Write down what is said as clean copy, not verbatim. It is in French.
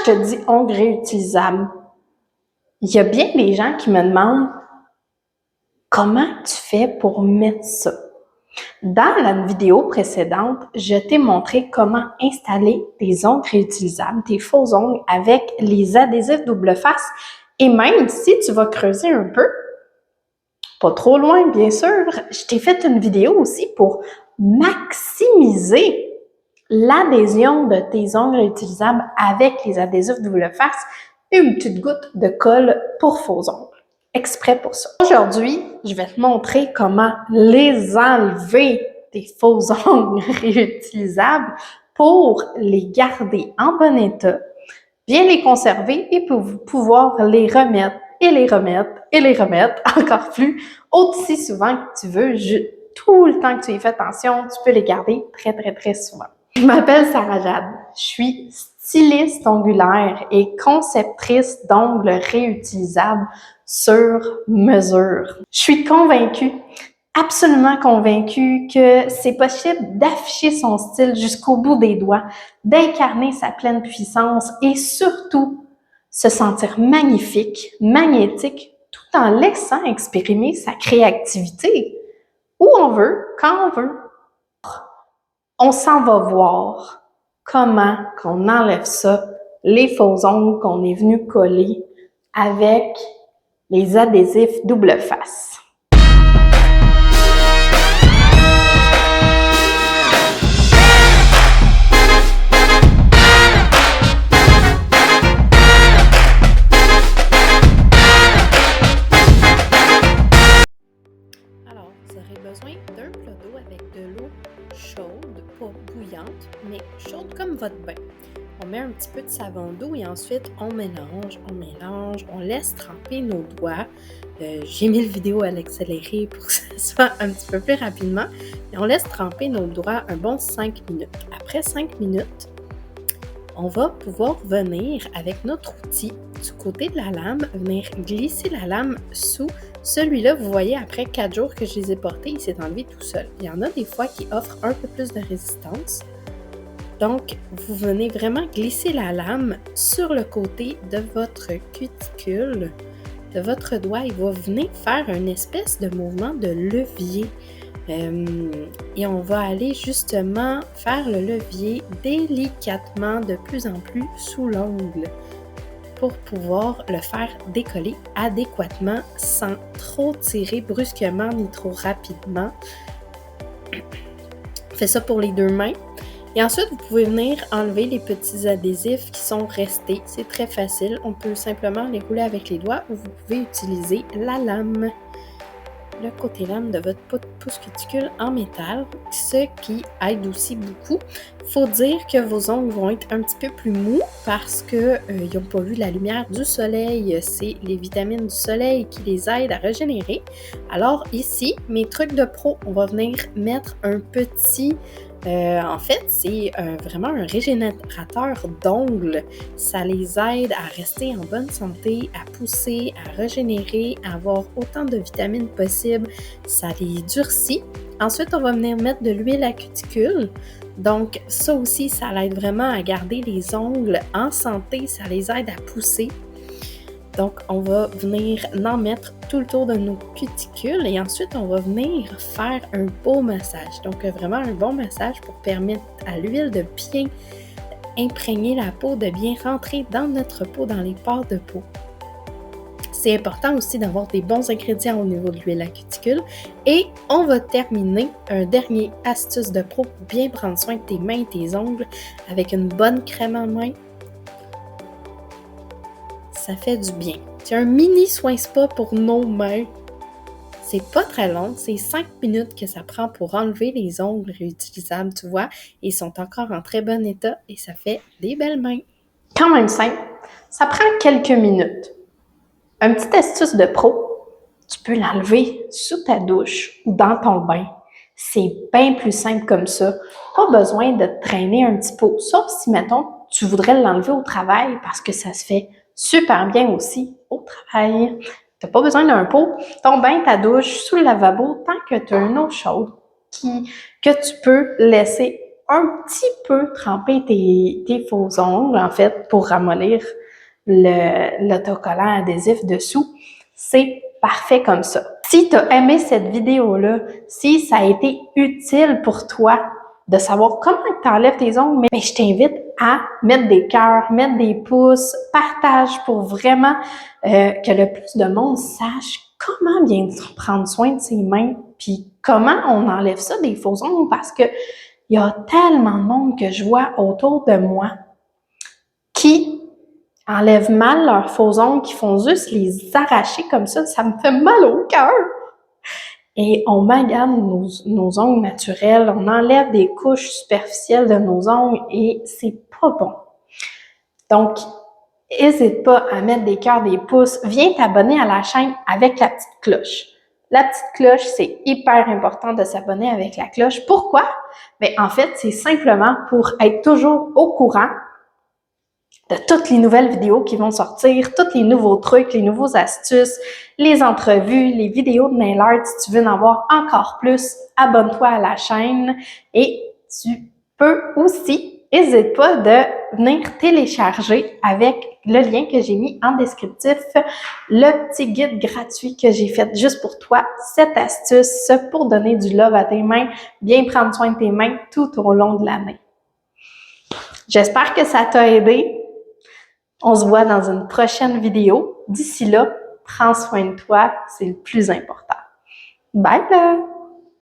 je te dis ongles réutilisables, il y a bien des gens qui me demandent comment tu fais pour mettre ça. Dans la vidéo précédente, je t'ai montré comment installer tes ongles réutilisables, tes faux ongles avec les adhésifs double face. Et même si tu vas creuser un peu, pas trop loin bien sûr, je t'ai fait une vidéo aussi pour maximiser l'adhésion de tes ongles réutilisables avec les adhésifs double face et une petite goutte de colle pour faux ongles, exprès pour ça. Aujourd'hui, je vais te montrer comment les enlever tes faux ongles réutilisables pour les garder en bon état, bien les conserver et pour pouvoir les remettre et les remettre et les remettre encore plus aussi souvent que tu veux. Tout le temps que tu y fais attention, tu peux les garder très souvent. Je m'appelle Sarah Jade, je suis styliste ongulaire et conceptrice d'ongles réutilisables sur mesure. Je suis convaincue, absolument convaincue que c'est possible d'afficher son style jusqu'au bout des doigts, d'incarner sa pleine puissance et surtout se sentir magnifique, magnétique, tout en laissant exprimer sa créativité où on veut, quand on veut. On s'en va voir comment qu'on enlève ça, les faux ongles qu'on est venu coller avec les adhésifs double face. Alors, vous aurez besoin d'un plat d'eau avec de l'eau chaude, pas bouillante, mais chaude comme votre bain. On met un petit peu de savon d'eau et ensuite on mélange, on laisse tremper nos doigts. J'ai mis le vidéo à l'accéléré pour que ça soit un petit peu plus rapidement. Et on laisse tremper nos doigts un bon 5 minutes. Après 5 minutes, on va pouvoir venir avec notre outil du côté de la lame, venir glisser la lame sous celui-là. Vous voyez, après 4 jours que je les ai portés, il s'est enlevé tout seul. Il y en a des fois qui offrent un peu plus de résistance. Donc, vous venez vraiment glisser la lame sur le côté de votre cuticule, de votre doigt. Il va venir faire une espèce de mouvement de levier. Et on va aller justement faire le levier délicatement de plus en plus sous l'ongle pour pouvoir le faire décoller adéquatement sans trop tirer brusquement ni trop rapidement. On fait ça pour les deux mains. Et ensuite, vous pouvez venir enlever les petits adhésifs qui sont restés. C'est très facile. On peut simplement les rouler avec les doigts ou vous pouvez utiliser la lame. Le côté lame de votre pouce cuticule en métal, ce qui aide aussi beaucoup. Il faut dire que vos ongles vont être un petit peu plus mous parce qu'ils n'ont pas vu la lumière du soleil. C'est les vitamines du soleil qui les aident à régénérer. Alors ici, mes trucs de pro, on va venir mettre un petit... en fait, c'est vraiment un régénérateur d'ongles. Ça les aide à rester en bonne santé, à pousser, à régénérer, à avoir autant de vitamines possible. Ça les durcit. Ensuite, on va venir mettre de l'huile à cuticule. Donc, ça aussi, ça l'aide vraiment à garder les ongles en santé. Ça les aide à pousser. Donc, on va venir en mettre tout le tour de nos cuticules et ensuite, on va venir faire un beau massage. Donc, vraiment un bon massage pour permettre à l'huile de bien imprégner la peau, de bien rentrer dans notre peau, dans les pores de peau. C'est important aussi d'avoir des bons ingrédients au niveau de l'huile à cuticule. Et on va terminer un dernier astuce de pro pour bien prendre soin de tes mains et tes ongles avec une bonne crème en main. Ça fait du bien. C'est un mini soin spa pour nos mains. C'est pas très long, c'est 5 minutes que ça prend pour enlever les ongles réutilisables, tu vois. Ils sont encore en très bon état et ça fait des belles mains. Quand même simple, ça prend quelques minutes. Un petit astuce de pro, tu peux l'enlever sous ta douche ou dans ton bain. C'est bien plus simple comme ça. Pas besoin de te traîner un petit peu. Sauf si, mettons, tu voudrais l'enlever au travail parce que ça se fait super bien aussi au travail. Tu n'as pas besoin d'un pot. Ton bain, ta douche, sous le lavabo, tant que tu as une eau chaude que tu peux laisser un petit peu tremper tes faux ongles, en fait, pour ramollir l'autocollant adhésif dessous. C'est parfait comme ça. Si tu as aimé cette vidéo-là, si ça a été utile pour toi de savoir comment tu enlèves tes ongles, mais je t'invite à mettre des cœurs, mettre des pouces, partage pour vraiment que le plus de monde sache comment bien prendre soin de ses mains, puis comment on enlève ça des faux ongles, parce que il y a tellement de monde que je vois autour de moi qui enlèvent mal leurs faux ongles, qui font juste les arracher comme ça me fait mal au cœur. Et on magane nos ongles naturels, on enlève des couches superficielles de nos ongles et c'est pas bon. Donc, n'hésite pas à mettre des cœurs, des pouces. Viens t'abonner à la chaîne avec la petite cloche. La petite cloche, c'est hyper important de s'abonner avec la cloche. Pourquoi? Bien, en fait, c'est simplement pour être toujours au courant de toutes les nouvelles vidéos qui vont sortir, tous les nouveaux trucs, les nouveaux astuces, les entrevues, les vidéos de nail art. Si tu veux en avoir encore plus, abonne-toi à la chaîne et tu peux aussi, n'hésite pas de venir télécharger avec le lien que j'ai mis en descriptif, le petit guide gratuit que j'ai fait juste pour toi, 7 astuces pour donner du love à tes mains, bien prendre soin de tes mains tout au long de l'année. J'espère que ça t'a aidé. On se voit dans une prochaine vidéo. D'ici là, prends soin de toi, c'est le plus important. Bye là!